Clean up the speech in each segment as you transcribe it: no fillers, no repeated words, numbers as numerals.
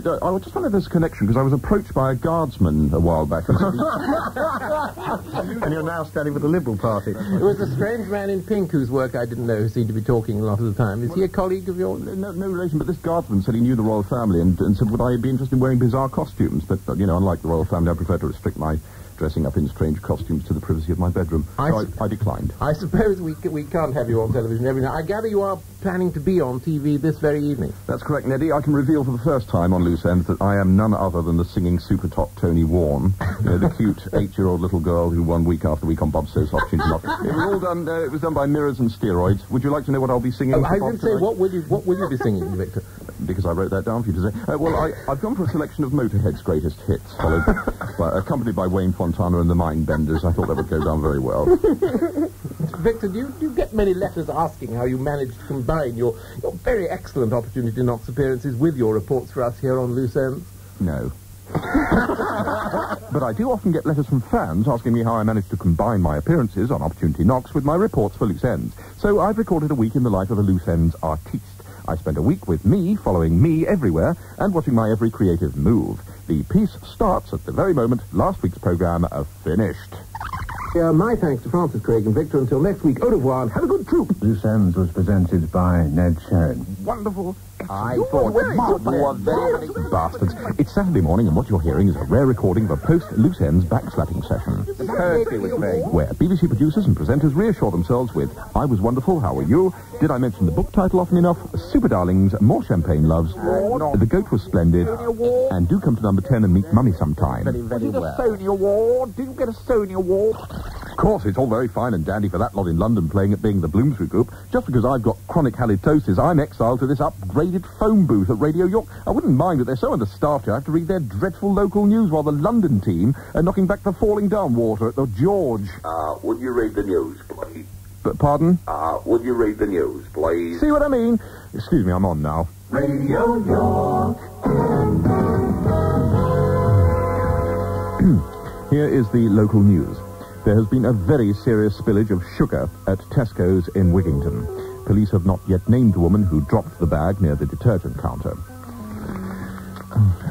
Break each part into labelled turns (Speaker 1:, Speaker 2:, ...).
Speaker 1: Well, I just wondered if there's a connection, because I was approached by a guardsman a while back. And you're now standing with the Liberal Party.
Speaker 2: It was a strange man in pink whose work I didn't know, who seemed to be talking a lot of the time. Is he a colleague of yours?
Speaker 1: No relation, but this guardsman said he knew the royal family and said, would I be interested in wearing bizarre costumes? But, unlike the royal family, I prefer to restrict my dressing up in strange costumes to the privacy of my bedroom. So I declined.
Speaker 2: I suppose we can't have you on television every night. I gather you are planning to be on TV this very evening.
Speaker 1: That's correct, Neddy. I can reveal for the first time on Loose Ends that I am none other than the singing super top Tony Warren, the cute 8-year-old little girl who won week after week on Bob So's Opportunity Knock. It was all done. It was done by mirrors and steroids. Would you like to know what I'll be singing?
Speaker 2: I didn't say what will you be singing, Victor?
Speaker 1: Because I wrote that down for you to say. I've gone for a selection of Motorhead's greatest hits, accompanied by Wayne Fontana and the Mindbenders. I thought that would go down very well.
Speaker 2: Victor, do you get many letters asking how you manage to combine your very excellent Opportunity Knocks appearances with your reports for us here on Loose Ends?
Speaker 1: No. But I do often get letters from fans asking me how I manage to combine my appearances on Opportunity Knocks with my reports for Loose Ends. So I've recorded a week in the life of a Loose Ends artiste. I spent a week with me, following me everywhere, and watching my every creative move. The piece starts at the very moment last week's programme finished.
Speaker 2: My thanks to Francis, Craig and Victor. Until next week, au revoir and have a good troop.
Speaker 3: Loose Ends was presented by Ned Sherrin.
Speaker 1: Wonderful.
Speaker 2: I thought
Speaker 1: you were very bastards. It's Saturday morning, and what you're hearing is a rare recording of a post-Loose Ends backslapping session. Where BBC producers and presenters reassure themselves with, I was wonderful, how are you? Did I mention the book title often enough? Super Darlings, More Champagne Loves, The Goat Was Splendid, and do come to number 10 and meet Mummy sometime.
Speaker 2: Very, very well.
Speaker 1: Sony Award? Did you get a Sony Award? Of course, it's all very fine and dandy for that lot in London playing at being the Bloomsbury Group. Just because I've got chronic halitosis, I'm exiled to this upgraded phone booth at Radio York. I wouldn't mind, but they're so understaffed here, I have to read their dreadful local news while the London team are knocking back the falling down water at the George.
Speaker 4: Would you read the news, please?
Speaker 1: Pardon?
Speaker 4: Would you read the news, please?
Speaker 1: See what I mean? Excuse me, I'm on now.
Speaker 4: Radio York.
Speaker 1: Here is the local news. There has been a very serious spillage of sugar at Tesco's in Wigington. Police have not yet named the woman who dropped the bag near the detergent counter.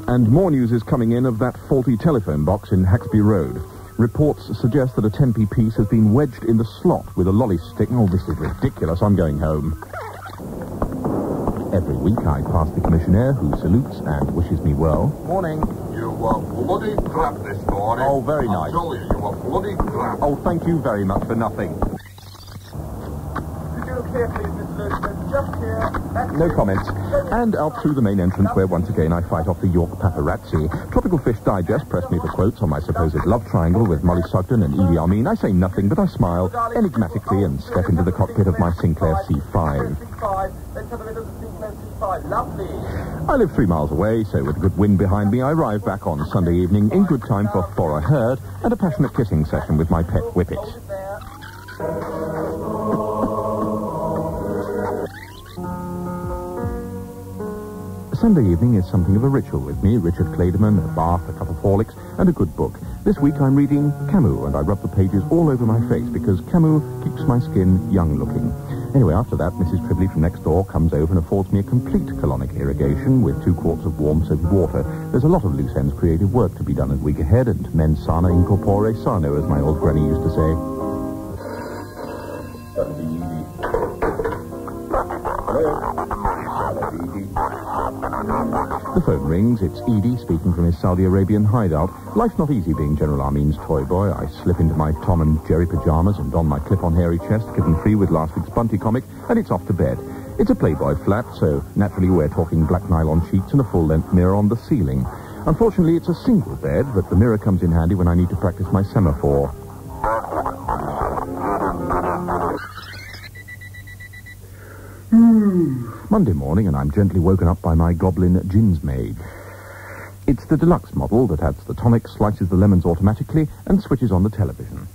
Speaker 1: And more news is coming in of that faulty telephone box in Haxby Road. Reports suggest that a 10p piece has been wedged in the slot with a lolly stick. Oh, this is ridiculous. I'm going home. Every week I pass the commissionaire, who salutes and wishes me well.
Speaker 2: Morning.
Speaker 4: You were bloody crap this morning.
Speaker 1: Oh, very nice.
Speaker 4: I tell you, you were bloody crap.
Speaker 1: Oh, thank you very much for nothing.
Speaker 5: Could you look here, please, Mr. Lewis? Just here.
Speaker 1: No comments. And out through the main entrance where once again I fight off the York paparazzi. Tropical Fish Digest pressed me for quotes on my supposed love triangle with Molly Sugden and Evie Armin. I say nothing, but I smile enigmatically and step into the cockpit of my Sinclair C5.
Speaker 5: Let's have a look at the Sinclair C5. Lovely.
Speaker 1: I live 3 miles away, so with a good wind behind me, I arrive back on Sunday evening in good time for a herd and a passionate kissing session with my pet Whippet. Sunday evening is something of a ritual with me. Richard Clayderman, a bath, a cup of Horlicks, and a good book. This week I'm reading Camus, and I rub the pages all over my face because Camus keeps my skin young-looking. Anyway, after that, Mrs. Tribbley from next door comes over and affords me a complete colonic irrigation with 2 quarts of warm soapy water. There's a lot of loose ends creative work to be done a week ahead, and mens sana in corpore sano, as my old granny used to say. That'd be easy. The phone rings. It's Edie speaking from his Saudi Arabian hideout. Life's not easy being General Armin's toy boy. I slip into my Tom and Jerry pyjamas and don my clip-on hairy chest, given free with last week's Bunty comic, and it's off to bed. It's a Playboy flat, so naturally we're talking black nylon sheets and a full-length mirror on the ceiling. Unfortunately, it's a single bed, but the mirror comes in handy when I need to practice my semaphore. Monday morning, and I'm gently woken up by my goblin gins maid. It's the deluxe model that adds the tonic, slices the lemons automatically, and switches on the television.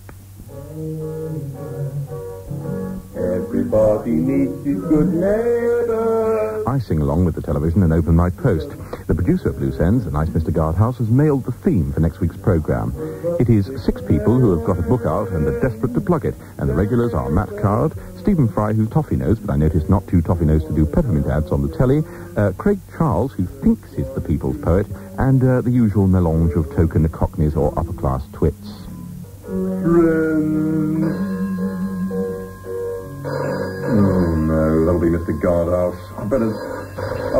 Speaker 4: Everybody needs his good neighbor.
Speaker 1: I sing along with the television and open my post. The producer of Loose Ends, the nice Mr. Guardhouse, has mailed the theme for next week's programme. It is 6 people who have got a book out and are desperate to plug it, and the regulars are Matt Coward, Stephen Fry, who's toffee-nosed, but I noticed not too toffee-nosed to do peppermint ads on the telly, Craig Charles, who thinks he's the people's poet, and the usual melange of token cockneys or upper-class twits.
Speaker 6: Oh, no, that'll be Mr. Guardhouse. I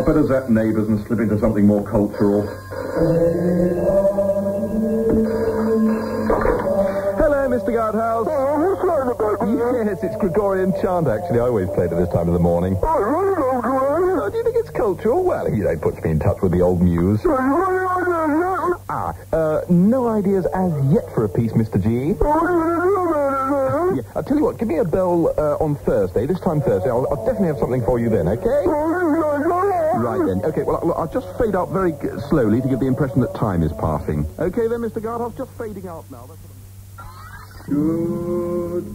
Speaker 6: better zap neighbours and slip into something more cultural.
Speaker 1: Hello, Mr. Guardhouse. Yes, it's Gregorian chant, actually. I always play it at this time of the morning. Do you think it's cultural? Well, you know, puts me in touch with the old muse. No ideas as yet for a piece, Mr. G. Yeah, I'll tell you what, give me a bell on Thursday, this time Thursday. I'll definitely have something for you then, okay? Right then. Okay, well, I'll just fade out very slowly to give the impression that time is passing. Okay then, Mr. Guardhouse, just fading out now. That's what
Speaker 6: Good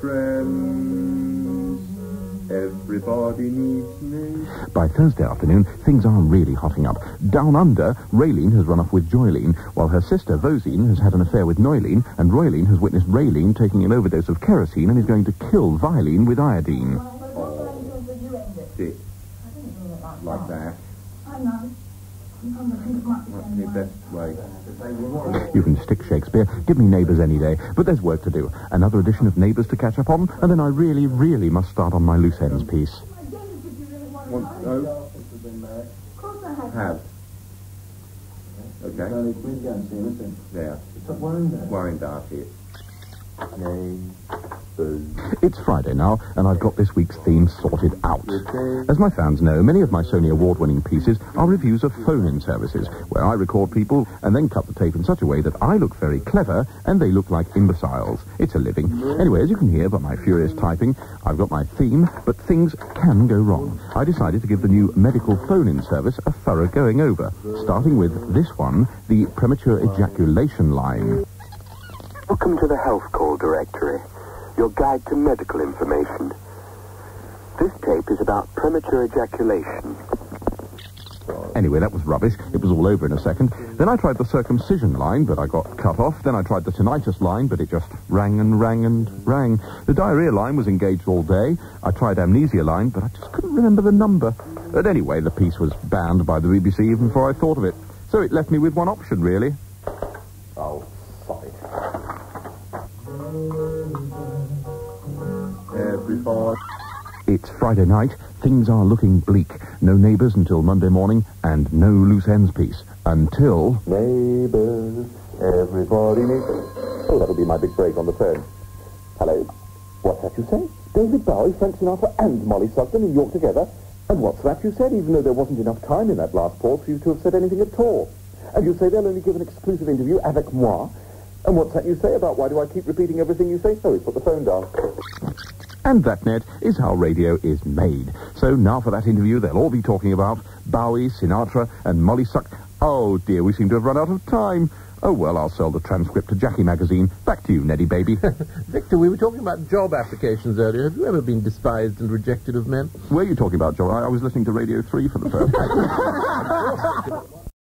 Speaker 6: friends, everybody needs me.
Speaker 1: By Thursday afternoon, things are really hotting up. Down under, Raylene has run off with Joylene, while her sister, Vosine, has had an affair with Noylene, and Roylene has witnessed Raylene taking an overdose of kerosene and is going to kill Vilene with iodine.
Speaker 6: Dick. Like that. That's the best way.
Speaker 1: You can stick Shakespeare, give me Neighbours any day, but there's work to do. Another edition of Neighbours to catch up on, and then I really, really must start on my loose ends piece.
Speaker 6: Want no? Have. Okay. There. Worrying about it.
Speaker 1: It's Friday now, and I've got this week's theme sorted out. As my fans know, many of my Sony award-winning pieces are reviews of phone-in services, where I record people and then cut the tape in such a way that I look very clever and they look like imbeciles. It's a living. Anyway, as you can hear by my furious typing, I've got my theme, but things can go wrong. I decided to give the new medical phone-in service a thorough going over, starting with this one, the premature ejaculation line.
Speaker 7: Welcome to the Health Call Directory, your guide to medical information. This tape is about premature ejaculation.
Speaker 1: Anyway, that was rubbish. It was all over in a second. Then I tried the circumcision line, but I got cut off. Then I tried the tinnitus line, but it just rang and rang and rang. The diarrhea line was engaged all day. I tried amnesia line, but I just couldn't remember the number. But anyway, the piece was banned by the BBC even before I thought of it. So it left me with one option, really. Oh, sorry.
Speaker 6: Everybody.
Speaker 1: It's Friday night. Things are looking bleak. No Neighbours until Monday morning, and no loose ends piece until...
Speaker 8: Neighbours, everybody needs... Oh, that'll be my big break on the phone. Hello. What's that you say? David Bowie, Frank Sinatra and Molly Sugden in York together? And what's that you said, even though there wasn't enough time in that last pause for you to have said anything at all? And you say they'll only give an exclusive interview avec moi? And what's that you say about why do I keep repeating everything you say? Sorry, put the phone down.
Speaker 1: And that, Ned, is how radio is made. So now for that interview, they'll all be talking about Bowie, Sinatra, and Molly Sugden. Oh, dear, we seem to have run out of time. Oh, well, I'll sell the transcript to Jackie magazine. Back to you, Neddy baby.
Speaker 2: Victor, we were talking about job applications earlier. Have you ever been despised and rejected of men?
Speaker 1: Were you talking about job? I was listening to Radio 3 for the first time.